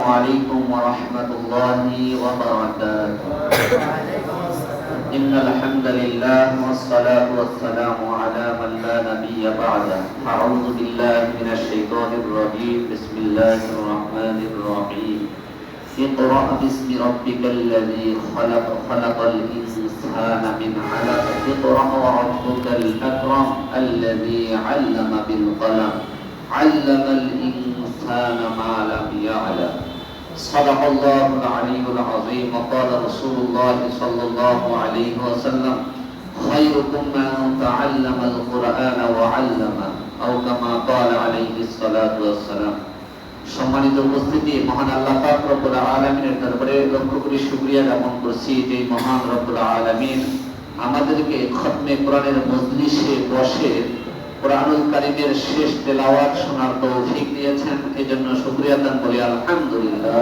عليكم ورحمة الله وبركاته. إن الحمد لله والصلاة والسلام على من لا نبي بعده. أعوذ بالله من الشيطان الرجيم. بسم الله الرحمن الرحيم. اقرأ باسم ربك الذي خلق. خلق الإنسان من علق. اقرأ وربك الأكرم الذي علم بالقلم. علم الإنسان ما لم يعلم. صدق الله العلي العظيم. وقال رسول الله صلى الله عليه وسلم خيركم من تعلم القرآن وعلمه أو كما قال عليه الصلاة والسلام. সম্মানিত উপস্থিতি, মহান আল্লাহ পাক রব্বুল আলামিনের দরবারে লক্ষ কোটি শুকরিয়া জ্ঞাপন করছি যে মহান রব্বুল আলামিন আমাদেরকে খতমে কোরআনের মজলিসে বসে কোরআনুল কারীমের শেষ তেলাওয়াত শোনার তৌফিক দিয়েছেন। এজন্য শুকরিয়া দান করি আলহামদুলিল্লাহ।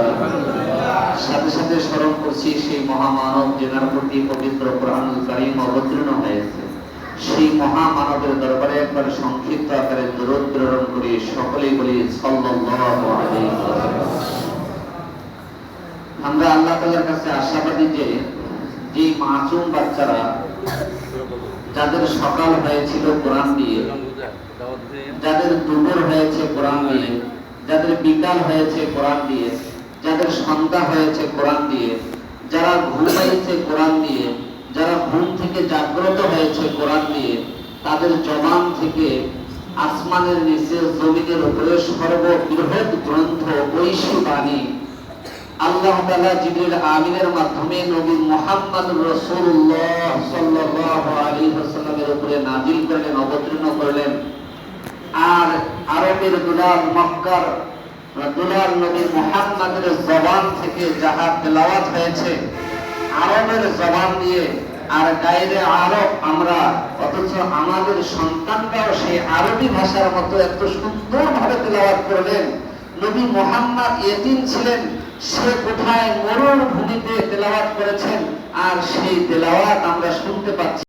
সাথে সাথে স্মরণ করছি সেই মহামানব যিনার প্রতি পবিত্র কোরআনুল কারীম অবতীর্ণ হয়েছে। সেই মহামানবের দরবারে একবার সংক্ষিপ্ত আকারে দরুদ প্রেরণ করি। সকলেই বলি সাল্লাল্লাহু আলাইহি ওয়াসাল্লাম। আমরা আল্লাহ তাআলার কাছে আশাবাদী যে মাসুম বাচ্চারা যাদের সকাল হয়েছিল কোরআন দিয়ে, যাদের দুপুর হয়েছে কোরআন দিয়ে, যাদের বিকাল হয়েছে কোরআন দিয়ে, যাদের সন্ধ্যা হয়েছে কোরআন দিয়ে, যারা ঘুমাইছে কোরআন দিয়ে, যারা ঘুম থেকে জাগ্রত হয়েছে কোরআন দিয়ে, তাদের জবান থেকে আসমানের নিচে জমিনের উপরে সর্ববৃহৎ গ্রন্থ ঐশী বাণী আল্লাহ তাআলা জিবরিল আমিনের মাধ্যমে নবী মুহাম্মদ রাসূলুল্লাহ সাল্লাল্লাহু আলাইহি ওয়াসাল্লামের উপরে নাযিল করলেন, অবতীর্ণ করলেন। আর আরবের দুলাল মক্কার দুলাল নবী মুহাম্মদের জবান থেকে যাহা তেলাওয়াত হয়েছে আরবের জবান দিয়ে, আর গায়রে আরব আমরা, অথচ আমাদের সন্তানরাও সেই আরবি ভাষার মতো এত সুন্দরভাবে তেলাওয়াত করলেন। নবী মুহাম্মদ ইতিম ছিলেন, সে কোথায় মরুভূমিতে তেলাওয়াত করেছেন, আর সেই তেলাওয়াত আমরা শুনতে পাচ্ছি।